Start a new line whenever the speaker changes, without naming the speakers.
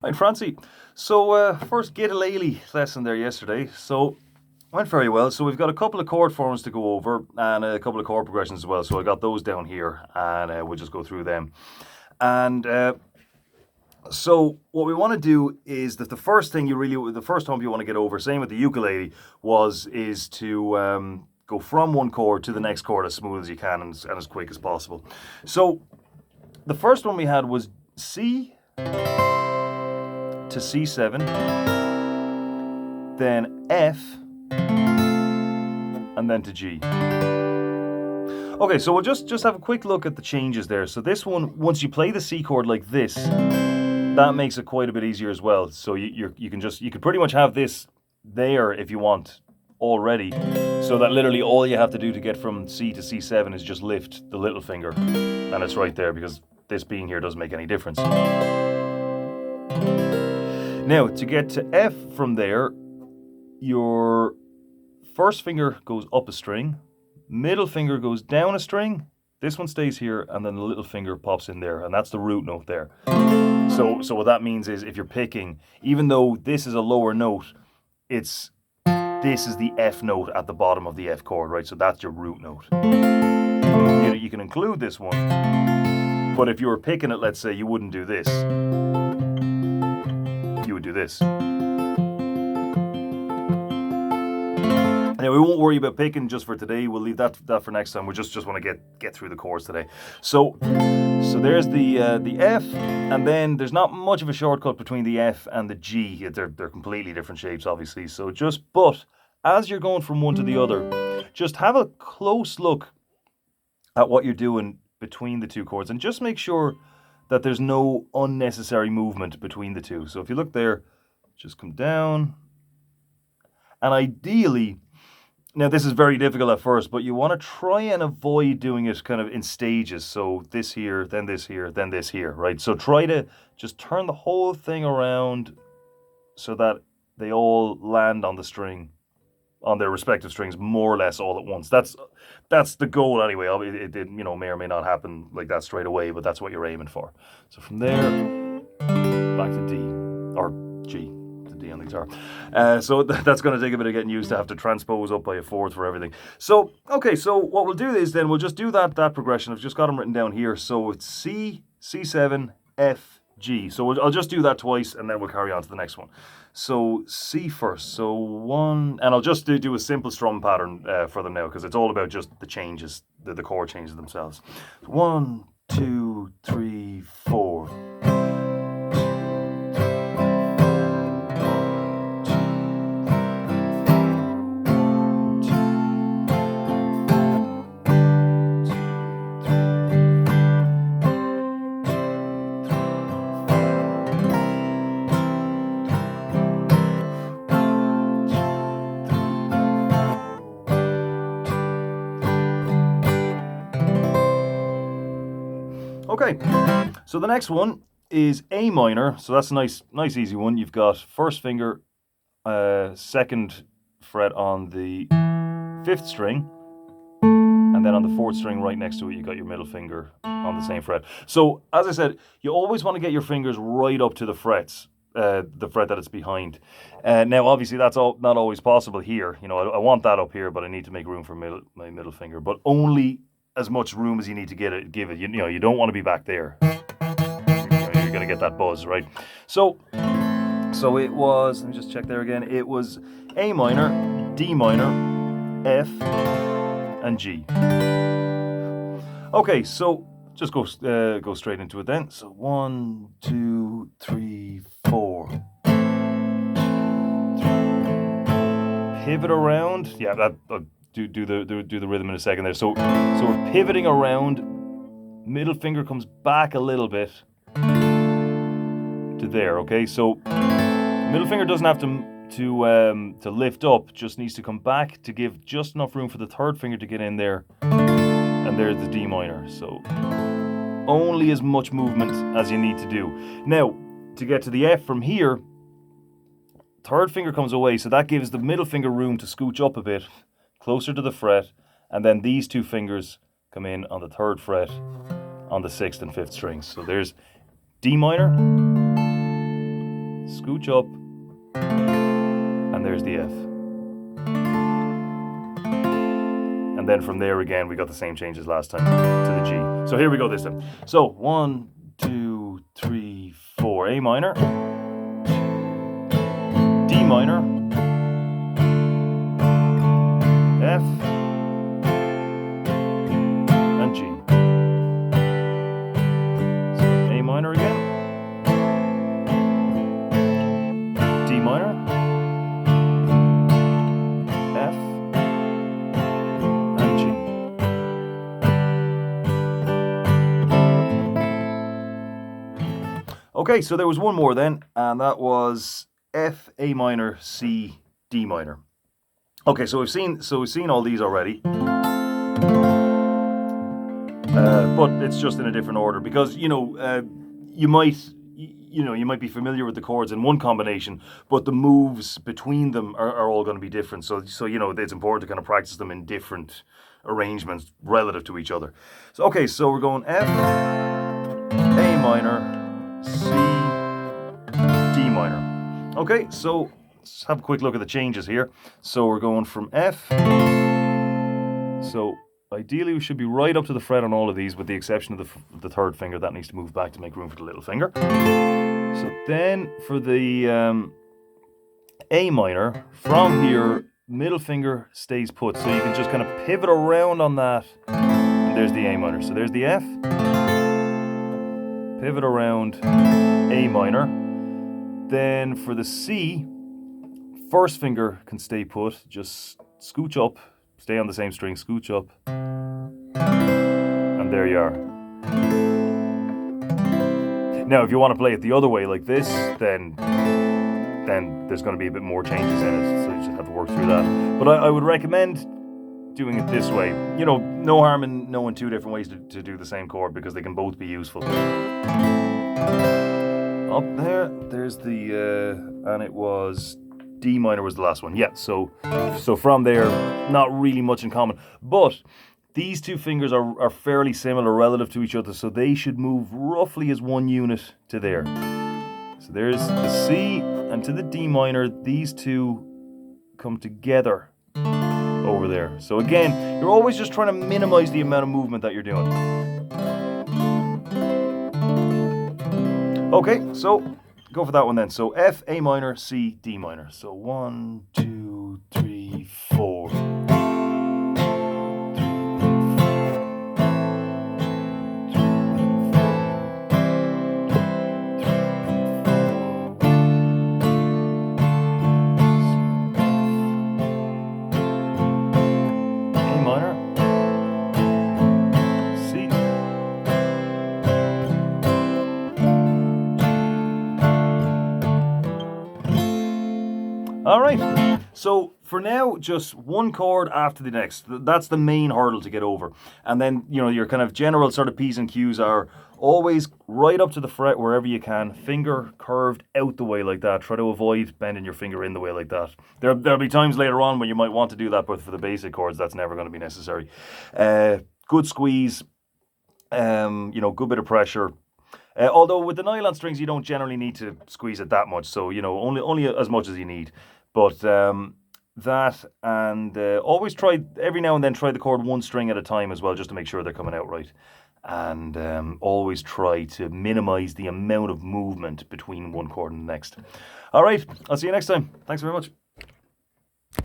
Right, Francie. So, first Gitalele lesson there yesterday. So, went very well. So, we've got a couple of chord forms to go over and a couple of chord progressions as well. So, I got those down here and we'll just go through them. And so, what we want to do is that the first thing the first hump you want to get over, same with the ukulele, is to go from one chord to the next chord as smooth as you can and as quick as possible. So, the first one we had was C to C7, then F, and then to G. Okay, so we'll just have a quick look at the changes there. So this one, once you play the C chord like this, that makes it quite a bit easier as well. So you can pretty much have this there if you want already. So that literally all you have to do to get from C to C7 is just lift the little finger, and it's right there because this being here doesn't make any difference. Now, to get to F from there, your first finger goes up a string, middle finger goes down a string, this one stays here, and then the little finger pops in there, and that's the root note there. So what that means is if you're picking, even though this is a lower note, this is the F note at the bottom of the F chord, right? So that's your root note. You can include this one, but if you were picking it, let's say, you wouldn't do this. You would do this. Now, we won't worry about picking just for today. We'll leave that for next time. We just want to get through the chords today. So there's the F, and then there's not much of a shortcut between the F and the G. They're completely different shapes, obviously. So but as you're going from one to the other, just have a close look at what you're doing between the two chords, and just make sure that there's no unnecessary movement between the two. So if you look there, just come down. And ideally, now this is very difficult at first, but you want to try and avoid doing it kind of in stages. So this here, then this here, then this here, right? So try to just turn the whole thing around so that they all land on the string, on their respective strings, more or less all at once. That's the goal anyway. It may or may not happen like that straight away, but that's what you're aiming for. So from there, back to D, or G, to D on the guitar. So that's going to take a bit of getting used to, have to transpose up by a fourth for everything. So, okay, so what we'll do is then we'll just do that progression. I've just got them written down here. So it's C, C7, F, G. So I'll just do that twice, and then we'll carry on to the next one. So C first. So one, and I'll just do a simple strum pattern for them now, because it's all about just the changes, the chord changes themselves. 1, 2, 3, 4. Okay, so the next one is A minor. So that's a nice easy one. You've got first finger, second fret on the fifth string, and then on the fourth string right next to it, you got your middle finger on the same fret. So as I said, you always want to get your fingers right up to the frets, the fret that it's behind. Now, obviously, that's not always possible here. I want that up here, but I need to make room for my middle finger. But only as much room as you need to give it. You don't want to be back there. You're going to get that buzz, right? So it was, let me just check there again. It was A minor, D minor, F, and G. Okay, so just go straight into it then. So 1, 2, 3, 4. Pivot around. Yeah, that. Do the rhythm in a second there. So we're pivoting around. Middle finger comes back a little bit to there. Okay, so middle finger doesn't have to lift up. Just needs to come back to give just enough room for the third finger to get in there. And there's the D minor. So only as much movement as you need to do. Now, to get to the F from here, third finger comes away, so that gives the middle finger room to scooch up a bit, closer to the fret, and then these two fingers come in on the third fret on the sixth and fifth strings. So there's D minor, scooch up, and there's the F. And then from there again, we got the same changes last time to the G. So here we go this time. So 1, 2, 3, 4. A minor, D minor, F, and G. So A minor again, D minor, F, and G. Okay, so there was one more then, and that was F, A minor, C, D minor. Okay, so we've seen all these already, but it's just in a different order because you might be familiar with the chords in one combination, but the moves between them are all going to be different. So it's important to kind of practice them in different arrangements relative to each other. So okay, so we're going F, A minor, C, D minor. Okay, so let's have a quick look at the changes here. So we're going from F. So ideally we should be right up to the fret on all of these with the exception of the third finger. That needs to move back to make room for the little finger. So then for the A minor, from here, middle finger stays put. So you can just kind of pivot around on that. And there's the A minor. So there's the F. Pivot around A minor. Then for the C, first finger can stay put, just scooch up, stay on the same string, scooch up, and there you are. Now, if you want to play it the other way like this, then there's going to be a bit more changes in it, so you just have to work through that. But I would recommend doing it this way. No harm in knowing two different ways to do the same chord because they can both be useful. Up there's the, and it was D minor was the last one. Yeah, so from there, not really much in common. But these two fingers are fairly similar relative to each other, so they should move roughly as one unit to there. So there's the C, and to the D minor, these two come together over there. So again, you're always just trying to minimize the amount of movement that you're doing. Okay, so go for that one then. So F, A minor, C, D minor. So 1, 2, 3, 4. All right, so for now, just one chord after the next. That's the main hurdle to get over. And then, your kind of general sort of P's and Q's are always right up to the fret wherever you can, finger curved out the way like that. Try to avoid bending your finger in the way like that. There'll be times later on when you might want to do that, but for the basic chords, that's never going to be necessary. Good squeeze, good bit of pressure. Although with the nylon strings, you don't generally need to squeeze it that much. So, only as much as you need. But that, and always try, every now and then, try the chord one string at a time as well, just to make sure they're coming out right. And always try to minimize the amount of movement between one chord and the next. All right, I'll see you next time. Thanks very much.